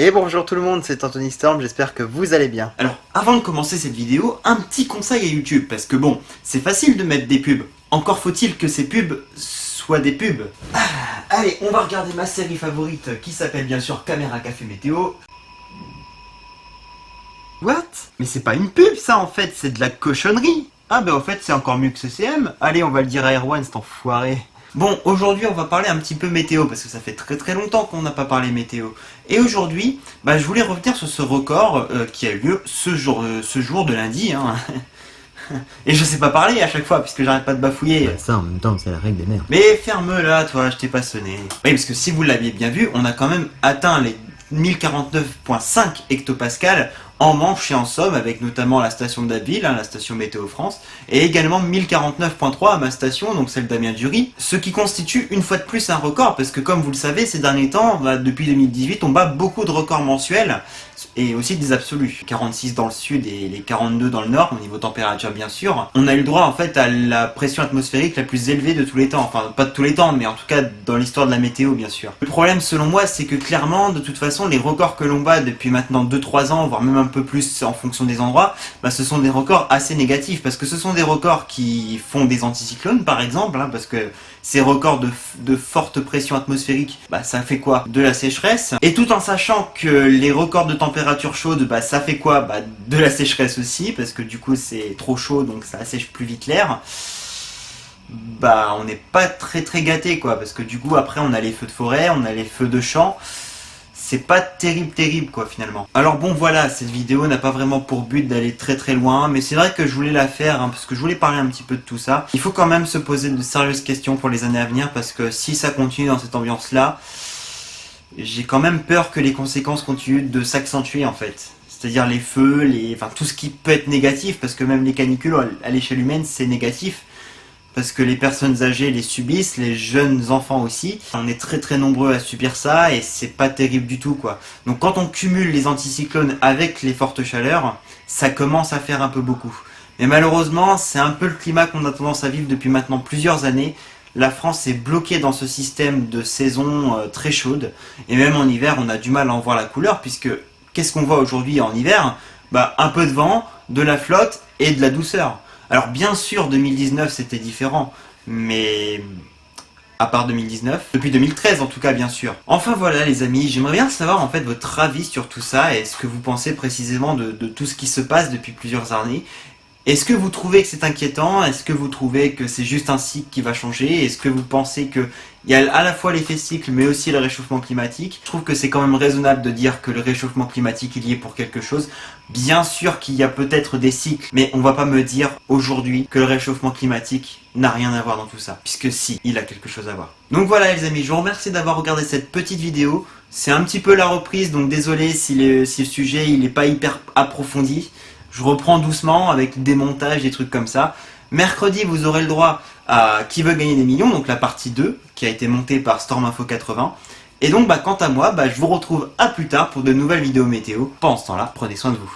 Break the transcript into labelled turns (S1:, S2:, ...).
S1: Et bonjour tout le monde, c'est Anthony Storm, j'espère que vous allez bien.
S2: Alors, avant de commencer cette vidéo, un petit conseil à YouTube, parce que bon, c'est facile de mettre des pubs. Encore faut-il que ces pubs soient des pubs. Allez, on va regarder ma série favorite, qui s'appelle bien sûr Caméra Café Météo.
S1: What? Mais c'est pas une pub ça en fait, c'est de la cochonnerie. Ah bah au fait c'est encore mieux que CCM. Allez, on va le dire à Erwan, cet enfoiré.
S2: Bon, aujourd'hui on va parler un petit peu météo, parce que ça fait très longtemps qu'on n'a pas parlé météo. Et aujourd'hui, je voulais revenir sur ce record qui a eu lieu ce jour de lundi. Hein. Et je sais pas parler à chaque fois, puisque j'arrête pas de bafouiller.
S1: Bah, ça en même temps c'est la règle des mères.
S2: Mais ferme-la toi, je t'ai pas sonné. Oui, parce que si vous l'aviez bien vu, on a quand même atteint les 1049,5 hectopascales en Manche et en Somme, avec notamment la station d'Abbeville, la station Météo France, et également 1049,3 à ma station, donc celle d'Amiens-Dury, ce qui constitue une fois de plus un record, parce que comme vous le savez, ces derniers temps, depuis 2018, on bat beaucoup de records mensuels, et aussi des absolus. 46 dans le sud et les 42 dans le nord, au niveau température bien sûr. On a eu le droit en fait à la pression atmosphérique la plus élevée de tous les temps, enfin pas de tous les temps, mais en tout cas dans l'histoire de la météo bien sûr. Le problème selon moi, c'est que clairement, de toute façon, les records que l'on bat depuis maintenant 2-3 ans, voire même un peu plus en fonction des endroits, ce sont des records assez négatifs, parce que ce sont des records qui font des anticyclones par exemple, parce que ces records de forte pression atmosphérique, ça fait quoi? De la sécheresse. Et tout en sachant que les records de température chaude, ça fait quoi? De la sécheresse aussi, parce que du coup c'est trop chaud, donc ça assèche plus vite l'air. On n'est pas très gâté quoi, parce que du coup après on a les feux de forêt, on a les feux de champ. C'est pas terrible quoi finalement. Alors bon voilà, cette vidéo n'a pas vraiment pour but d'aller très loin, mais c'est vrai que je voulais la faire parce que je voulais parler un petit peu de tout ça. Il faut quand même se poser de sérieuses questions pour les années à venir, parce que si ça continue dans cette ambiance là, j'ai quand même peur que les conséquences continuent de s'accentuer en fait. C'est-à-dire les feux, tout ce qui peut être négatif, parce que même les canicules à l'échelle humaine c'est négatif. Parce que les personnes âgées les subissent, les jeunes enfants aussi. On est très nombreux à subir ça et c'est pas terrible du tout quoi. Donc quand on cumule les anticyclones avec les fortes chaleurs, ça commence à faire un peu beaucoup. Mais malheureusement, c'est un peu le climat qu'on a tendance à vivre depuis maintenant plusieurs années. La France est bloquée dans ce système de saison très chaude. Et même en hiver, on a du mal à en voir la couleur, puisque qu'est-ce qu'on voit aujourd'hui en hiver? Un peu de vent, de la flotte et de la douceur. Alors bien sûr 2019 c'était différent, mais à part 2019, depuis 2013 en tout cas bien sûr. Enfin voilà les amis, j'aimerais bien savoir en fait votre avis sur tout ça et ce que vous pensez précisément de tout ce qui se passe depuis plusieurs années. Est-ce que vous trouvez que c'est inquiétant? Est-ce que vous trouvez que c'est juste un cycle qui va changer? Est-ce que vous pensez qu'il y a à la fois l'effet cycle mais aussi le réchauffement climatique? Je trouve que c'est quand même raisonnable de dire que le réchauffement climatique il y est pour quelque chose. Bien sûr qu'il y a peut-être des cycles, mais on va pas me dire aujourd'hui que le réchauffement climatique n'a rien à voir dans tout ça, puisque si, il a quelque chose à voir. Donc voilà les amis, je vous remercie d'avoir regardé cette petite vidéo. C'est un petit peu la reprise, donc désolé si le sujet il n'est pas hyper approfondi. Je reprends doucement avec des montages, des trucs comme ça. Mercredi, vous aurez le droit à Qui veut gagner des millions, donc la partie 2, qui a été montée par Storminfo 80. Et donc, quant à moi, je vous retrouve à plus tard pour de nouvelles vidéos météo. Pendant ce temps-là, prenez soin de vous.